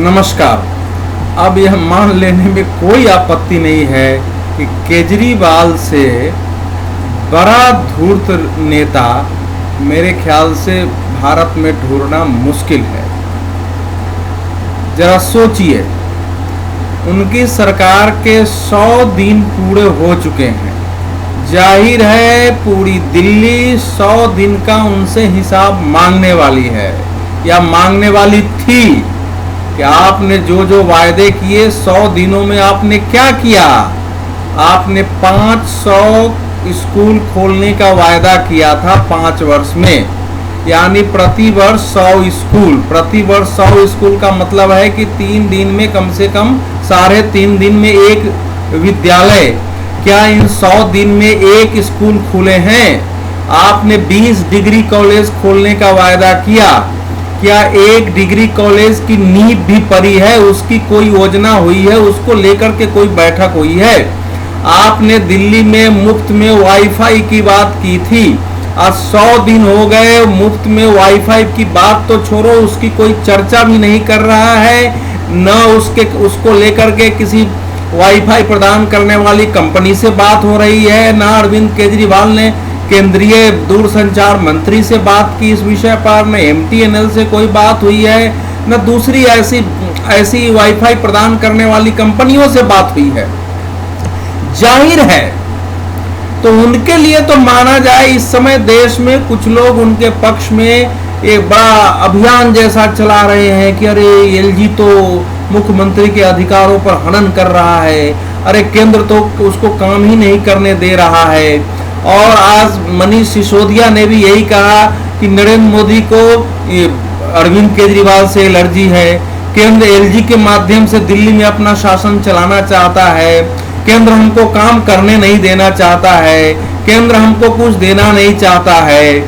नमस्कार। अब यह मान लेने में कोई आपत्ति नहीं है कि केजरीवाल से बड़ा धूर्त नेता मेरे ख्याल से भारत में ढूंढना मुश्किल है। जरा सोचिए, उनकी सरकार के 100 दिन पूरे हो चुके हैं। जाहिर है पूरी दिल्ली 100 दिन का उनसे हिसाब मांगने वाली है या मांगने वाली थी कि आपने जो जो वायदे किए 100 दिनों में आपने क्या किया। आपने 500 स्कूल खोलने का वायदा किया था 5 वर्ष में, यानी प्रति वर्ष 100 स्कूल। प्रति वर्ष 100 स्कूल का मतलब है कि 3 दिन में कम से कम 3.5 दिन में एक विद्यालय। क्या इन 100 दिन में एक स्कूल खुले हैं? आपने 20 डिग्री कॉलेज खोलने का वायदा किया। क्या एक डिग्री कॉलेज की नींव भी पड़ी है? उसकी कोई योजना हुई है? उसको लेकर के कोई बैठक हुई है? आपने दिल्ली में मुफ्त में वाईफाई की बात की थी। आज 100 दिन हो गए, मुफ्त में वाईफाई की बात तो छोड़ो, उसकी कोई चर्चा भी नहीं कर रहा है। न उसको लेकर के किसी वाईफाई प्रदान करने वाली कंपनी से बात हो रही है, ना अरविंद केजरीवाल ने केंद्रीय दूरसंचार मंत्री से बात की इस विषय पर, न MTNL से कोई बात हुई है, न दूसरी ऐसी वाईफाई प्रदान करने वाली कंपनियों से बात हुई है। जाहिर है तो उनके लिए तो माना जाए, इस समय देश में कुछ लोग उनके पक्ष में एक बड़ा अभियान जैसा चला रहे हैं कि अरे LG तो मुख्यमंत्री के अधिकारों पर हनन कर रहा है, अरे केंद्र तो उसको काम ही नहीं करने दे रहा है। और आज मनीष सिसोदिया ने भी यही कहा कि नरेंद्र मोदी को अरविंद केजरीवाल से एलर्जी है। केंद्र LG के माध्यम से दिल्ली में अपना शासन चलाना चाहता है। केंद्र हमको काम करने नहीं देना चाहता है। केंद्र हमको कुछ देना नहीं चाहता है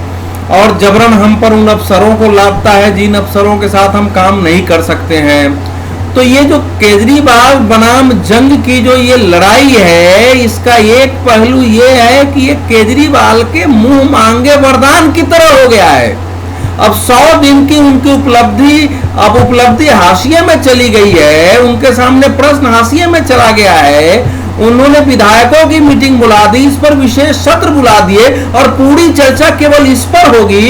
और जबरन हम पर उन अफसरों को लादता है जिन अफसरों के साथ हम काम नहीं कर सकते हैं। तो ये जो केजरीवाल बनाम जंग की जो ये लड़ाई है, इसका एक पहलू ये है कि ये केजरीवाल के मुंह मांगे वरदान की तरह हो गया है। अब 100 दिन की उनकी उपलब्धि हाशिए में चली गई है। उनके सामने प्रश्न हाशिए में चला गया है। उन्होंने विधायकों की मीटिंग बुला दी, इस पर विशेष सत्र बुला दिए और पूरी चर्चा केवल इस पर होगी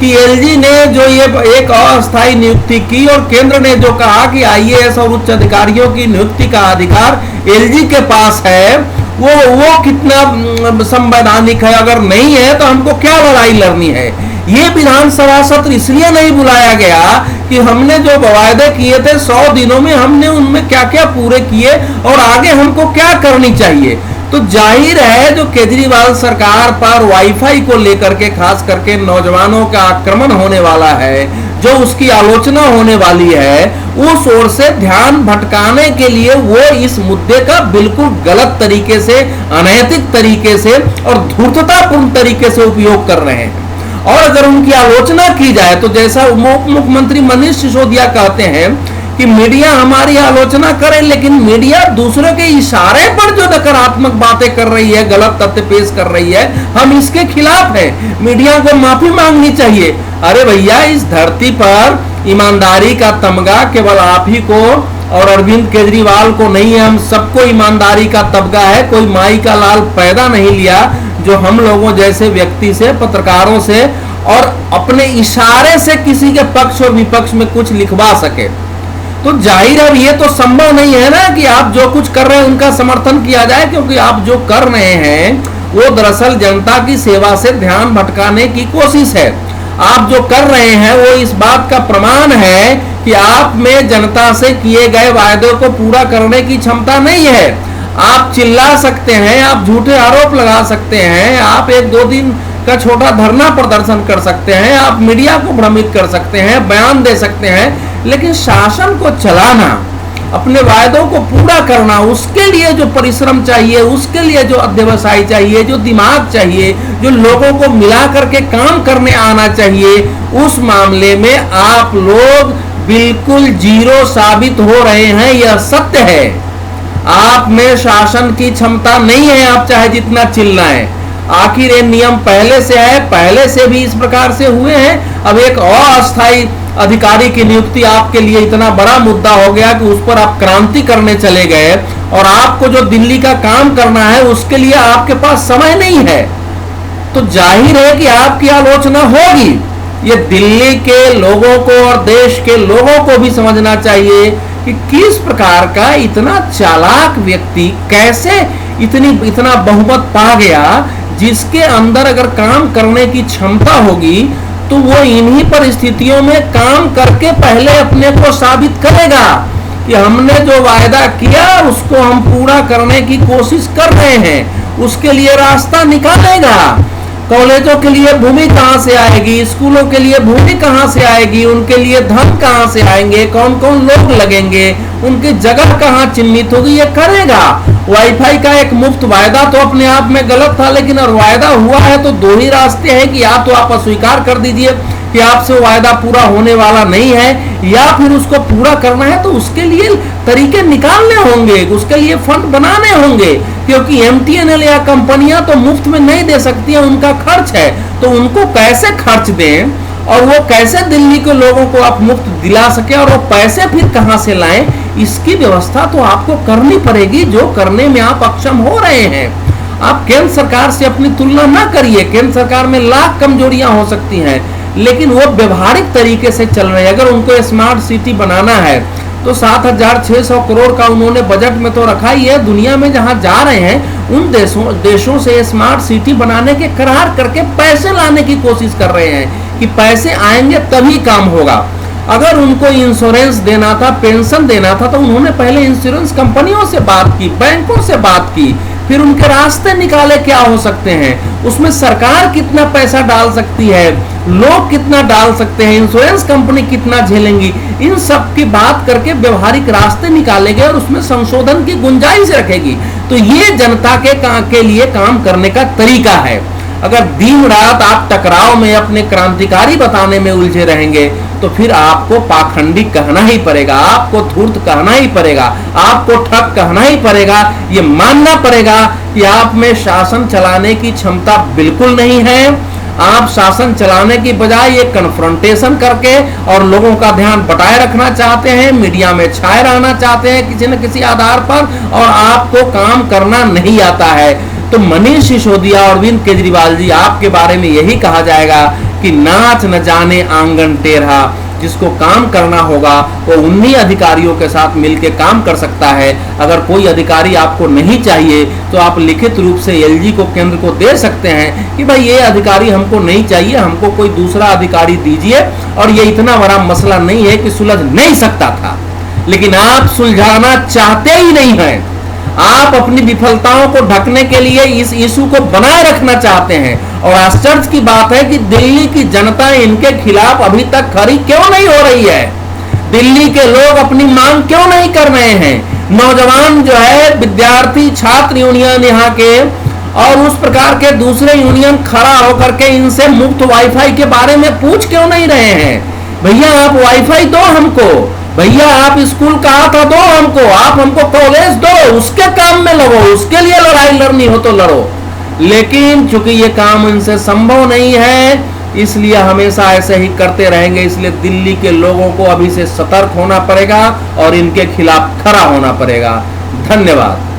कि LG ने जो ये एक अस्थायी नियुक्ति की और केंद्र ने जो कहा कि IAS और उच्च अधिकारियों की नियुक्ति का अधिकार LG के पास है, वो कितना संवैधानिक है। अगर नहीं है तो हमको क्या लड़ाई लड़नी है। ये विधानसभा सत्र इसलिए नहीं बुलाया गया कि हमने जो वायदे किए थे 100 दिनों में, हमने उनमें क्या क्या पूरे किए और आगे हमको क्या करनी चाहिए। तो जाहिर है जो केजरीवाल सरकार पर वाईफाई को लेकर के खास करके नौजवानों का आक्रमण होने वाला है, जो उसकी आलोचना होने वाली है, उस ओर से ध्यान भटकाने के लिए वो इस मुद्दे का बिल्कुल गलत तरीके से, अनैतिक तरीके से और धूर्ततापूर्ण तरीके से उपयोग कर रहे हैं। और अगर उनकी आलोचना की जाए तो जैसा मुख्यमंत्री मनीष सिसोदिया कहते हैं कि मीडिया हमारी आलोचना करे, लेकिन मीडिया दूसरों के इशारे पर जो नकारात्मक बातें कर रही है, गलत तथ्य पेश कर रही है, हम इसके खिलाफ है। मीडिया को माफी मांगनी चाहिए। अरे भैया, इस धरती पर ईमानदारी का तमगा केवल आप ही को और अरविंद केजरीवाल को नहीं है, हम सबको ईमानदारी का तमगा है। कोई माई का लाल पैदा नहीं लिया जो हम लोगों जैसे व्यक्ति से, पत्रकारों से और अपने इशारे से किसी के पक्ष और विपक्ष में कुछ लिखवा सके। तो जाहिर है ये तो संभव नहीं है ना कि आप जो कुछ कर रहे हैं उनका समर्थन किया जाए, क्योंकि आप जो कर रहे हैं वो दरअसल जनता की सेवा से ध्यान भटकाने की कोशिश है। आप जो कर रहे हैं वो इस बात का प्रमाण है कि आप में जनता से किए गए वायदों को पूरा करने की क्षमता नहीं है। आप चिल्ला सकते हैं, आप झूठे आरोप लगा सकते हैं, आप 1-2 दिन का छोटा धरना प्रदर्शन कर सकते हैं, आप मीडिया को भ्रमित कर सकते हैं, बयान दे सकते हैं, लेकिन शासन को चलाना, अपने वायदों को पूरा करना, उसके लिए जो परिश्रम चाहिए, उसके लिए जो अध्यवसाय चाहिए, जो दिमाग चाहिए, जो लोगों को मिला करके काम करने आना चाहिए, उस मामले में आप लोग बिल्कुल जीरो साबित हो रहे हैं। यह सत्य है। आप में शासन की क्षमता नहीं है, आप चाहे जितना चिल्लाएं। आखिर ये नियम पहले से है, पहले से भी इस प्रकार से हुए हैं। अब एक अस्थायी अधिकारी की नियुक्ति आपके लिए इतना बड़ा मुद्दा हो गया कि उस पर आप क्रांति करने चले गए, और आपको जो दिल्ली का काम करना है उसके लिए आपके पास समय नहीं है, तो जाहिर है कि आपकी आलोचना होगी। ये दिल्ली के लोगों को और देश के लोगों को भी समझना चाहिए कि किस प्रकार का इतना चालाक व्यक्ति कैसे इतना बहुमत पा गया, जिसके अंदर अगर काम करने की क्षमता होगी तो वो इन्हीं परिस्थितियों में काम करके पहले अपने को साबित करेगा कि हमने जो वायदा किया उसको हम पूरा करने की कोशिश कर रहे हैं, उसके लिए रास्ता निकालेगा। कॉलेजों के लिए भूमि कहां से आएगी, स्कूलों के लिए भूमि कहां से आएगी, उनके लिए धन कहां से आएंगे, कौन कौन लोग लगेंगे, उनकी जगह कहां चिन्हित होगी, ये करेगा। वाईफाई का एक मुफ्त वायदा तो अपने आप में गलत था, लेकिन और वायदा हुआ है तो दो ही रास्ते हैं कि या तो आप अस्वीकार कर दीजिए कि आपसे वायदा पूरा होने वाला नहीं है, या फिर उसको पूरा करना है तो उसके लिए तरीके निकालने होंगे, उसके लिए फंड बनाने होंगे, क्योंकि एमटीएनएल या कंपनियां तो मुफ्त में नहीं दे सकती हैं, उनका खर्च है। तो उनको कैसे खर्च दें और वो कैसे दिल्ली के लोगों को आप मुफ्त दिला सके, और वो पैसे फिर कहां से लाएं, इसकी व्यवस्था तो आपको करनी पड़ेगी, जो करने में आप अक्षम हो रहे हैं। आप केंद्र सरकार से अपनी तुलना ना करिए, केंद्र सरकार में लाख कमजोरियां हो सकती हैं, लेकिन वो व्यवहारिक तरीके से चल रहे हैं। अगर उनको स्मार्ट सिटी बनाना है तो 7,600 करोड़ का उन्होंने बजट में तो रखा ही है। दुनिया में जहां जा रहे हैं उन देशों से स्मार्ट सिटी बनाने के करार करके पैसे लाने की कोशिश कर रहे हैं कि पैसे आएंगे तभी काम होगा। अगर उनको इंश्योरेंस देना था, पेंशन देना था, तो उन्होंने पहले इंश्योरेंस कंपनियों से बात की, बैंकों से बात की, फिर उनके रास्ते निकाले क्या हो सकते हैं, उसमें सरकार कितना पैसा डाल सकती है, लोग कितना डाल सकते हैं, इंश्योरेंस कंपनी कितना झेलेंगी, इन सब की बात करके व्यवहारिक रास्ते निकालेंगे और उसमें संशोधन की गुंजाइश रखेगी। तो ये जनता के लिए काम करने का तरीका है। अगर दिन रात आप टकराव में अपने क्रांतिकारी बताने में उलझे रहेंगे तो फिर आपको पाखंडी कहना ही पड़ेगा, आपको धूर्त कहना ही पड़ेगा, आपको ठग कहना ही पड़ेगा। ये मानना पड़ेगा कि आप में शासन चलाने की क्षमता बिल्कुल नहीं है। आप शासन चलाने की बजाय ये कन्फ्रंटेशन करके और लोगों का ध्यान बटाए रखना चाहते हैं, मीडिया में छाए रहना चाहते हैं किसी न किसी आधार पर, और आपको काम करना नहीं आता है। तो मनीष सिसोदिया और अरविंद केजरीवाल जी, आपके बारे में यही कहा जाएगा कि नाच न जाने आंगन टेढ़ा। जिसको काम करना होगा वो उन्हीं अधिकारियों के साथ मिलकर काम कर सकता है। अगर कोई अधिकारी आपको नहीं चाहिए तो आप लिखित रूप से एलजी को, केंद्र को दे सकते हैं कि भाई ये अधिकारी हमको नहीं चाहिए, हमको कोई दूसरा अधिकारी दीजिए, और ये इतना बड़ा मसला नहीं है कि सुलझ नहीं सकता था। लेकिन आप सुलझाना चाहते ही नहीं हैं। आप अपनी विफलताओं को ढकने के लिए इस इशू को बनाए रखना चाहते हैं। और आश्चर्य की बात है कि दिल्ली की जनता इनके खिलाफ अभी तक खड़ी क्यों नहीं हो रही है। दिल्ली के लोग अपनी मांग क्यों नहीं कर रहे हैं। नौजवान जो है, विद्यार्थी छात्र यूनियन यहाँ के और उस प्रकार के दूसरे यूनियन खड़ा होकर के इनसे मुफ्त वाईफाई के बारे में पूछ क्यों नहीं रहे हैं। भैया आप वाईफाई दो हमको, भैया आप स्कूल कहा था दो हमको, आप हमको कॉलेज दो, उसके काम में लगो, उसके लिए लड़ाई लड़नी हो तो लड़ो। लेकिन चूंकि ये काम इनसे संभव नहीं है, इसलिए हमेशा ऐसे ही करते रहेंगे। इसलिए दिल्ली के लोगों को अभी से सतर्क होना पड़ेगा और इनके खिलाफ खड़ा होना पड़ेगा। धन्यवाद।